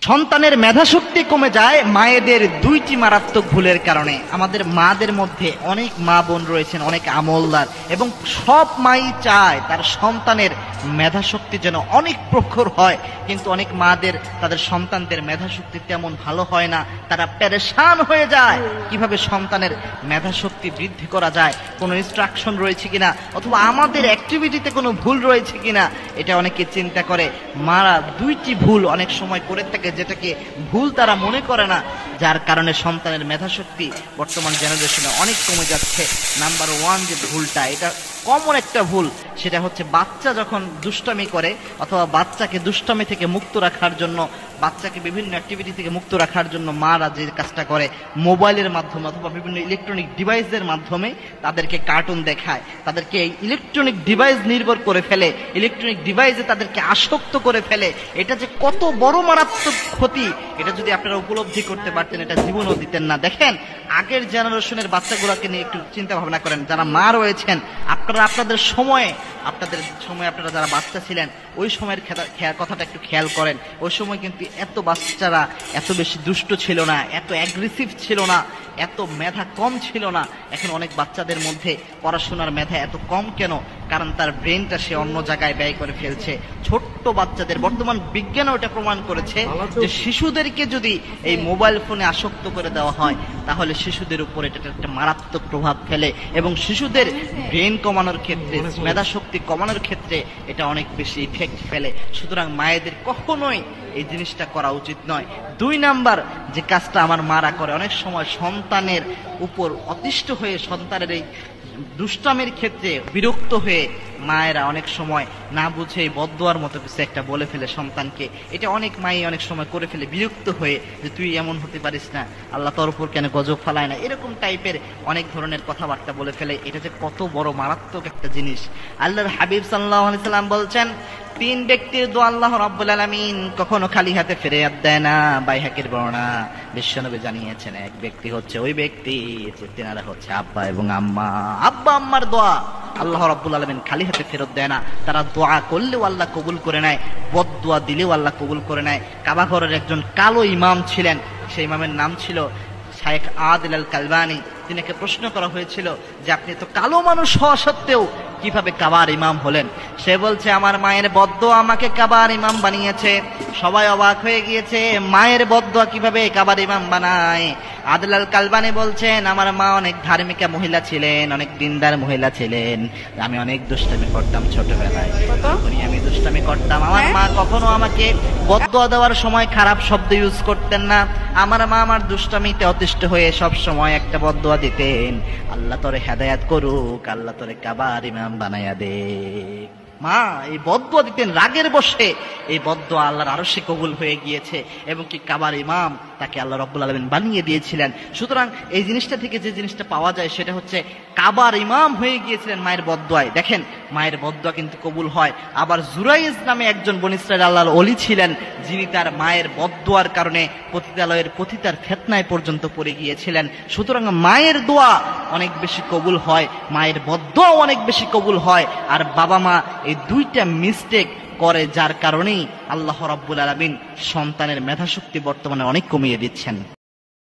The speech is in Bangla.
সন্তানের মেধাশক্তি কমে যায় মায়েদের দুইটি মারাত্মক ভুলের কারণে। আমাদের মাদের মধ্যে অনেক মা বোন রয়েছেন, অনেক আমলদার, এবং সব মাই চায় তার সন্তানের মেধাশক্তি যেন অনেক প্রখর হয়, কিন্তু অনেক মাদের তাদের সন্তানদের মেধাশক্তি তেমন ভালো হয় না। তারা পেরেশান হয়ে যায় কিভাবে সন্তানের মেধাশক্তি বৃদ্ধি করা যায়, কোনো ইনস্ট্রাকশন রয়েছে কিনা, অথবা আমাদের অ্যাক্টিভিটিতে কোনো ভুল রয়েছে কিনা, এটা অনেকে চিন্তা করে। মারা দুইটি ভুল অনেক সময় করে থাকে, যেটাকে ভুল তারা মনে করে না, যার কারণে সন্তানের মেধাশক্তি বর্তমান জেনারেশনে অনেক কমে যাচ্ছে। নাম্বার ওয়ান যে ভুলটা, এটা কমন একটা ভুল, সেটা হচ্ছে বাচ্চা যখন দুষ্টামি করে, অথবা বাচ্চাকে দুষ্টামি থেকে মুক্ত রাখার জন্য, বাচ্চাকে বিভিন্ন অ্যাক্টিভিটি থেকে মুক্ত রাখার জন্য মারা যে কাজটা করে, মোবাইলের মাধ্যমে অথবা বিভিন্ন ইলেকট্রনিক ডিভাইসের মাধ্যমে তাদেরকে কার্টুন দেখায়, তাদেরকে এই ইলেকট্রনিক ডিভাইস নির্ভর করে ফেলে, ইলেকট্রনিক ডিভাইসে তাদেরকে আসক্ত করে ফেলে। এটা যে কত বড় মারাত্মক ক্ষতি, এটা যদি আপনারা উপলব্ধি করতে পারতেন, এটা জীবনও দিতেন না। দেখেন, আগের জেনারেশনের বাচ্চাগুলোকে নিয়ে একটু চিন্তা ভাবনা করেন, যারা মা রয়েছেন, আপনাদের সময়ে আপনারা যারা বাচ্চা ছিলেন, ওই সময়ের কথাটা একটু খেয়াল করেন। ওই সময় কিন্তু এত বাচ্চারা এত বেশি দুষ্ট ছিল না, এত অ্যাগ্রেসিভ ছিল না, এত মেধা কম ছিল না। এখন অনেক বাচ্চাদের মধ্যে পড়াশোনার মেধা এত কম কেন? কারণ তার ব্রেনটা সে অন্য জায়গায় ব্যয় করে ফেলছে। ছোট্ট বাচ্চাদের, বর্তমান বিজ্ঞানও এটা প্রমাণ করেছে যে শিশুদেরকে যদি এই মোবাইল ফোনে আসক্ত করে দেওয়া হয়, তাহলে শিশুদের উপর এটা একটা মারাত্মক প্রভাব ফেলে, এবং শিশুদের ব্রেন কমানোর ক্ষেত্রে, মেধাশক্তি কমানোর ক্ষেত্রে এটা অনেক বেশি ইফেক্ট ফেলে। সুতরাং মায়েদের কখনোই এই জিনিসটা করা উচিত নয়। 2 নাম্বার যে কাজটা আমার মারা করে, অনেক সময় সন্তানের উপর অতিষ্ঠ হয়ে, সন্তানের এই দুষ্টামের ক্ষেত্রে বিরক্ত হয়ে মায়েরা অনেক সময় না বুঝে বদদোয়ার মতো কিছু একটা বলে ফেলে সন্তানকে। এটা অনেক মাই অনেক সময় করে ফেলে বিরক্ত হয়ে, যে তুই এমন হতে পারিস না, আল্লাহ তোর উপর কেন গজব ফালায় না, এরকম টাইপের অনেক ধরনের কথাবার্তা বলে ফেলে। এটা যে কত বড় মারাত্মক একটা জিনিস। আল্লাহর হাবিব সাল্লাল্লাহু আলাইহি সাল্লাম বলছেন, 3 ব্যক্তির দোয়া আল্লাহ রাব্বুল আলামিন কখনো খালি হাতে ফেরত দেয় না। বাইহাকির বর্ণনা, বিশ্বনবী জানিয়েছেন, এক ব্যক্তি হচ্ছে ওই ব্যক্তি যে তেনারা হচ্ছে আব্বা এবং আম্মা। আব্বা আম্মার দোয়া আল্লাহ রাব্বুল আলামিন খালি হাতে ফেরত দেয় না। তারা দোয়া করলেও আল্লাহ কবুল করে নেয়, বদদোয়া দিলেও আল্লাহ কবুল করে নেয়। কাবা ঘরের একজন কালো ইমাম ছিলেন, সেই ইমামের নাম ছিল শাইখ আদিল আল কালবানি। তিনাকে প্রশ্ন করা হয়েছিল যে আপনি তো কালো মানুষ হওয়া সত্ত্বেও কিভাবে কাবার ইমাম হলেন? সে বলছে, আমার মায়ের বদদোয়া আমাকে কাবার ইমাম বানিয়েছে। সবাই অবাক হয়ে গিয়েছে, মায়ের বদদোয়া কিভাবে কাবার ইমাম বানায়? আদিল আল কালবানি বলছেন, আমার মা অনেক ধার্মিকা মহিলা ছিলেন, অনেক দিনদার মহিলা ছিলেন। আমি অনেক দুষ্টামি করতাম ছোটবেলায়, আমি দুষ্টামি করতাম। আমার মা কখনো আমাকে বদদোয়া দেওয়ার সময় খারাপ শব্দ ইউজ করতেন না। আমার মা আমার দুষ্টামিতে অতিষ্ঠ হয়ে সব সময় একটা বদদোয়া দিতেন, আল্লাহ তোরে হেদায়েত করুক, আল্লাহ তোরে কাবার ইমাম বানায়া দে। মা এই বদদোয়া দিতেন রাগের বশে। এই বদদোয়া আল্লাহর আরশে কবুল হয়ে গিয়েছে, এবং কি কাবার ইমাম তাকে আল্লাহ রাব্বুল আলামিন বানিয়ে দিয়েছিলেন। সুতরাং এই জিনিসটা থেকে যে জিনিসটা পাওয়া যায়, সেটা হচ্ছে কাবার ইমাম হয়ে গিয়েছিলেন মায়ের বদদোয়ায়। দেখেন, মায়ের বদদোয়া কিন্তু কবুল হয়। আবার জুরাইজ নামে একজন বনী ইসরাঈল আল্লাহর ওলি ছিলেন, যিনি তার মায়ের বদদোয়ার কারণে পতিতালয়ের পতিতার ফিতনায় পর্যন্ত পড়ে গিয়েছিলেন। সুতরাং মায়ের দোয়া অনেক বেশি কবুল হয়, মায়ের বদদোয়া অনেক বেশি কবুল হয়। আর বাবা মা এই দুইটা মিস্টেক করে, যার কারণেই আল্লাহ রাব্বুল আলামিন সন্তানের মেধাশক্তি বর্তমানে অনেক কমিয়ে দিচ্ছেন।